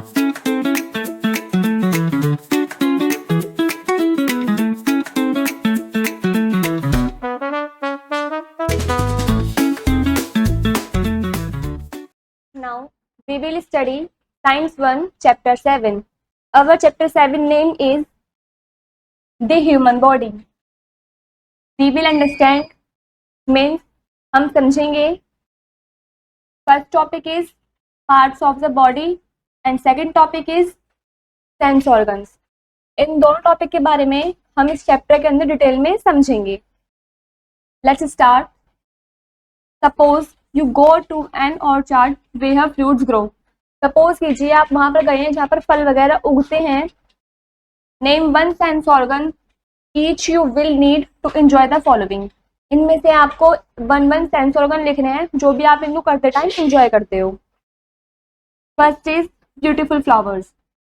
Now we will study Science 1 Chapter 7. Our Chapter 7 name is The Human Body. We will understand means हम समझेंगे. First topic is parts of the body and second topic is sense organs. इन दोनों topic के बारे में हम इस chapter के अंदर डिटेल में समझेंगे. Let's start. Suppose you go to an orchard where fruits grow. Suppose कीजिए आप वहां पर गए हैं जहां पर फल वगैरह उगते हैं. Name one sense organ each you will need to enjoy the following. इनमें से आपको वन सेंस ऑर्गन लिखने हैं जो भी आप इनको करते टाइम एंजॉय करते हो. First is beautiful flowers.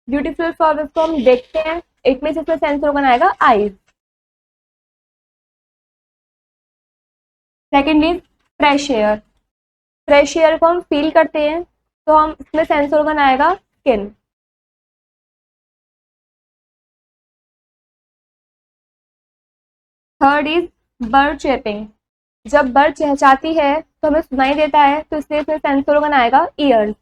Beautiful flowers को हम देखते हैं, एक में से इसमें सेंस ऑर्गन आएगा eyes. Second is fresh air. Fresh air को हम फील करते हैं तो हम इसमें सेंस ऑर्गन आएगा skin. Third is bird chirping. जब बर्ड चहचहाती है तो हमें सुनाई देता है तो इसलिए इसमें सेंस ऑर्गन आएगा years.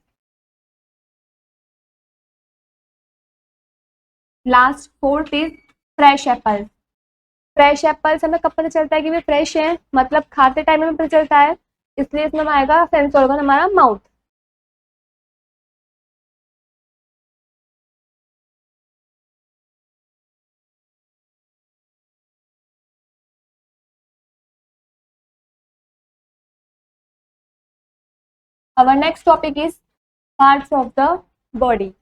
Last fourth is fresh Apple. Fresh apples हमें कब पता चलता है कि वे फ्रेश हैं, मतलब खाते टाइम में पता चलता है, इसलिए इसमें आएगा सेंस ऑर्गन हमारा mouth. Our next topic is parts of the body.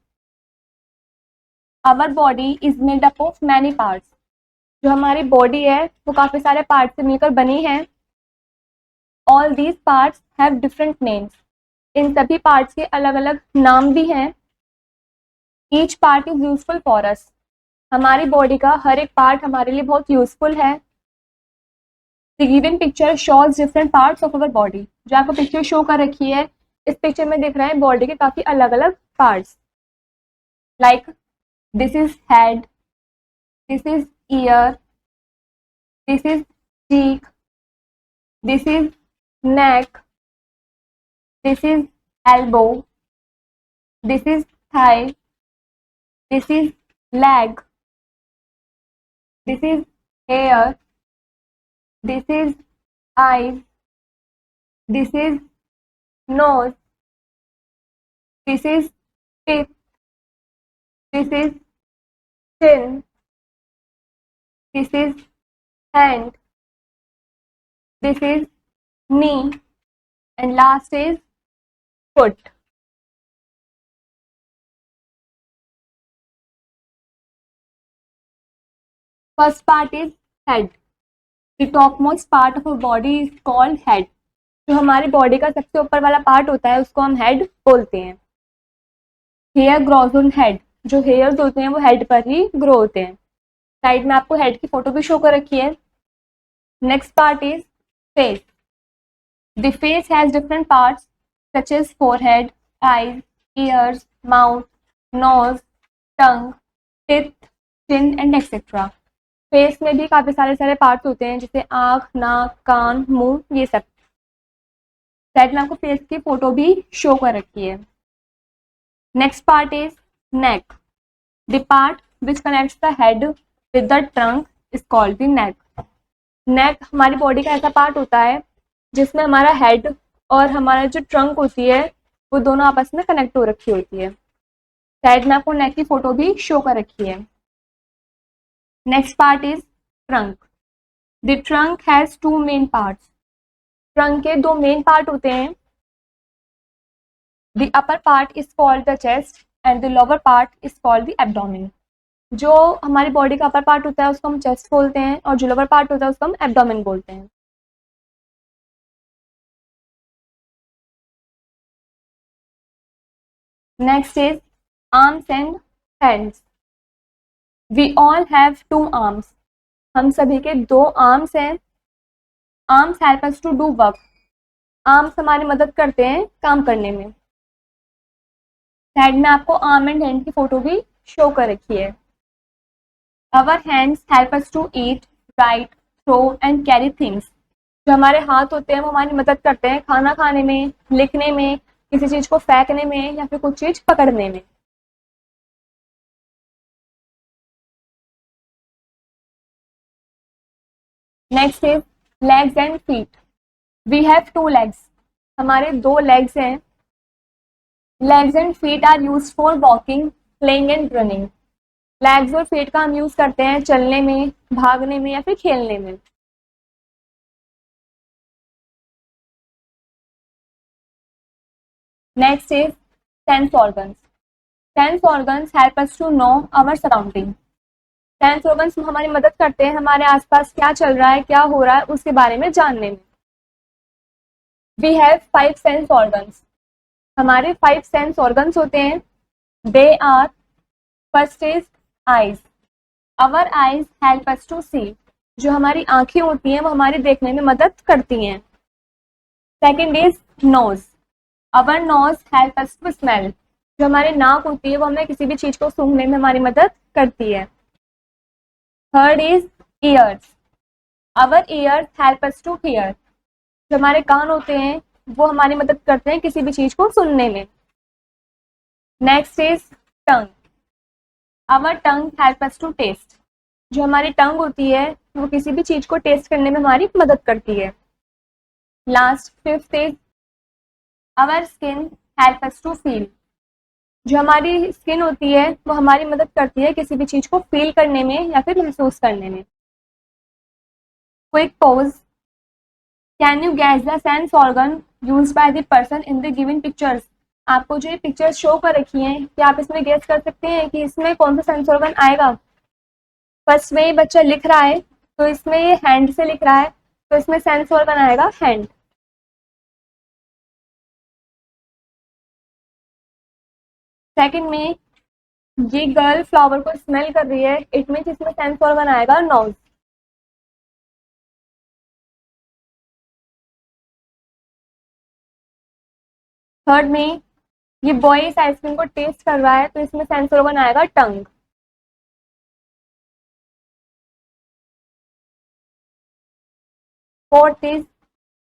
Our body is made up of many parts. जो हमारी बॉडी है वो काफी सारे पार्ट से मिलकर बनी है. All these parts have different names. इन सभी पार्ट्स के अलग अलग नाम भी हैं. Each part is useful for us. हमारी बॉडी का हर एक पार्ट हमारे लिए बहुत यूजफुल है. The given picture shows different parts of our body. जो आपको पिक्चर शो कर रखी है, इस पिक्चर में दिख रहे हैं बॉडी के काफी अलग अलग parts. Like this is head, this is ear, this is cheek, this is neck, this is elbow, this is thigh, this is leg, this is hair, this is eyes, this is nose, this is teeth, this is chin, this is hand, this is knee, and last is foot. First part is head. The topmost part of our body is called head. जो हमारी body का सबसे ऊपर वाला part होता है उसको हम हेड बोलते हैं. Hair grows on head. जो हेयर्स होते हैं वो हेड पर ही ग्रो होते हैं. साइड में आपको हेड की फोटो भी शो कर रखी है. Next part is face. The face has different parts such as forehead, eyes, ears, mouth, nose, tongue, teeth, chin and etcetera. Face में भी काफी सारे पार्ट्स होते हैं जैसे आँख, नाक, कान, मुंह, ये सब. साइड में आपको फेस की फोटो भी शो कर रखी है. Next part is neck. The part which connects the head with the trunk is called the neck. Neck हमारी बॉडी का ऐसा पार्ट होता है जिसमें हमारा हेड और हमारा जो ट्रंक होती है वो दोनों आपस में कनेक्ट हो रखी होती है. साइड में आपको नेक की फोटो भी शो कर रखी है. Next part is trunk. The trunk has two main parts. Trunk के दो मेन पार्ट होते हैं. The upper part is called the chest and the lower part is called the abdomen. जो हमारी बॉडी का अपर पार्ट होता है उसको हम चेस्ट बोलते हैं और जो लोअर पार्ट होता है उसको हम एब्डोमेन बोलते हैं. Next is arms and hands. We all have two arms. हम सभी के दो आर्म्स हैं. Arms help us to do work. Arms हमारी मदद करते हैं काम करने में. साइड में आपको आर्म एंड हैंड की फोटो भी शो कर रखी है। Our hands help us to eat, write, throw and carry things. जो हमारे हाथ होते हैं वो हमारी मदद करते हैं खाना खाने में, लिखने में, किसी चीज को फेंकने में या फिर कुछ चीज पकड़ने में। Next is legs and feet. We have two legs. हमारे दो लेग्स हैं। Legs and feet are use for walking, playing and running. Legs और फीट का हम यूज करते हैं चलने में, भागने में या फिर खेलने में। Next is sense organs. Sense organs help us to know our surrounding. Sense organs हमारी मदद करते हैं हमारे आसपास क्या चल रहा है, क्या हो रहा है उसके बारे में जानने में। We have 5 sense organs. हमारे 5 सेंस ऑर्गन्स होते हैं। They are, first is eyes. Our eyes help us to see. जो हमारी आंखें होती हैं वो हमारे देखने में मदद करती हैं। Second is nose. Our nose help us to smell. जो हमारी नाक होती है वो हमें किसी भी चीज को सूंघने में हमारी मदद करती है। Third is ears. Our ears help us to hear. जो हमारे कान होते हैं वो हमारी मदद करते हैं किसी भी चीज को सुनने में। Next is tongue. Our tongue help us to taste. जो हमारी टंग होती है वो किसी भी चीज को टेस्ट करने में हमारी मदद करती है। Last fifth is our skin help us to feel. जो हमारी स्किन होती है वो हमारी मदद करती है किसी भी चीज को फील करने में या फिर महसूस करने में। Quick pause. Can you gas the sense organ used by the person in the given pictures. आपको जो ये पिक्चर्स शो कर रखी हैं क्या आप इसमें गैस कर सकते हैं कि इसमें कौन सा सेंस ऑर्गन आएगा। फर्स्ट में ये बच्चा लिख रहा है तो इसमें ये हैंड से लिख रहा है तो इसमें सेंस ऑर्गन आएगा हैंड। सेकंड में ये गर्ल फ्लावर को स्मेल कर रही है, इट मीन्स इसमें सेंस ऑर्गन आएगा नोज। थर्ड में ये बॉय इस आइसक्रीम को टेस्ट कर रहा है तो इसमें सेंस ऑर्गन आएगा टंग। फोर्थ इज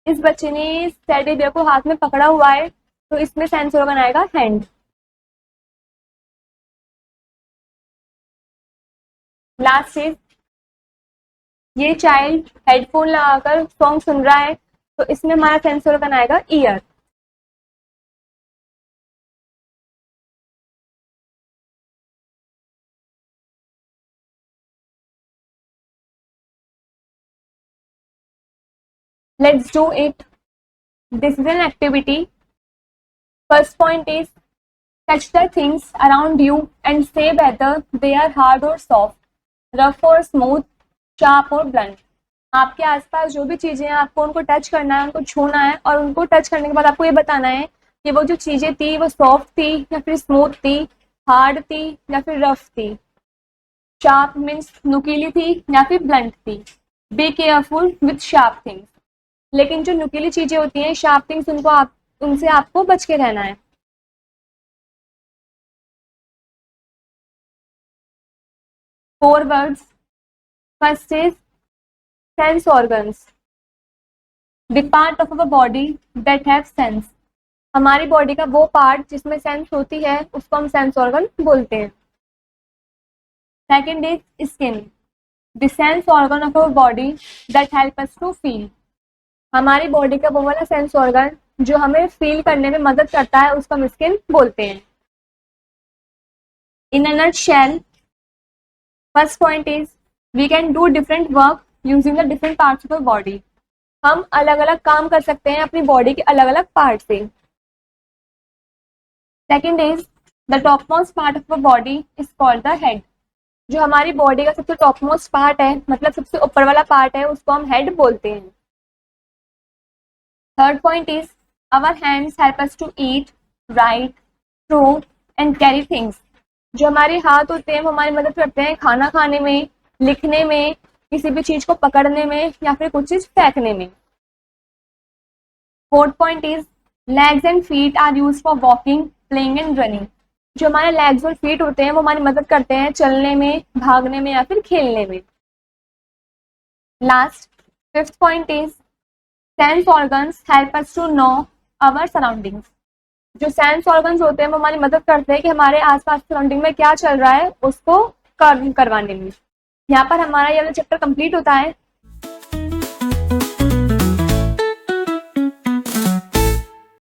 इस बच्चे ने टेडी बियर को हाथ में पकड़ा हुआ है तो इसमें सेंस ऑर्गन आएगा हैंड। लास्ट इज ये चाइल्ड हेडफोन लगाकर सॉन्ग सुन रहा है तो इसमें हमारा सेंस ऑर्गन आएगा year. Let's do it. This is an activity. First point is touch the things around you and say whether they are hard or soft, rough or smooth, sharp or blunt. आपके आसपास जो भी चीजें हैं आपको उनको touch करना है, उनको छूना है और उनको टच करने के बाद आपको ये बताना है कि वो जो चीजें थी वो सॉफ्ट थी या फिर स्मूथ थी, हार्ड थी या फिर रफ थी, शार्प मीन्स नुकीली थी या फिर ब्लंट थी। Be careful with sharp things. लेकिन जो नुकीली चीजें होती हैं, शार्प थिंग्स, उनसे आपको बच के रहना है। Four words. First is sense organs. The part of our body that have sense. हमारी बॉडी का वो पार्ट जिसमें सेंस होती है उसको हम सेंस ऑर्गन बोलते हैं। Second is skin. The sense organ of our body that help us to feel. हमारी बॉडी का वो वाला सेंस ऑर्गन जो हमें फील करने में मदद करता है उसको हम स्किन बोलते हैं। In a nutshell, first point is we can do different work using the different parts of our body. हम अलग अलग काम कर सकते हैं अपनी बॉडी के अलग अलग पार्ट से। Second is the top most part of our body is called the head. जो हमारी बॉडी का सबसे टॉप मोस्ट पार्ट है, मतलब सबसे ऊपर वाला पार्ट है, उसको हम हेड बोलते हैं। Third point is our hands help us to eat, write, throw and carry things. जो हमारे हाथ होते हैं वो हमारी मदद करते हैं खाना खाने में, लिखने में, किसी भी चीज को पकड़ने में या फिर कुछ चीज फेंकने में। Fourth point is legs and feet are used for walking, playing and running. जो हमारे लेग्स और फीट होते हैं वो हमारी मदद करते हैं चलने में, भागने में या फिर खेलने में। Last, fifth point is sense organs help us to know our surroundings. जो सेंस ऑर्गन्स होते हैं वो हमारी मदद करते हैं कि हमारे आसपास सराउंडिंग में क्या चल रहा है उसको करवाने में। यहाँ पर हमारा ये वाला चैप्टर कंप्लीट होता है।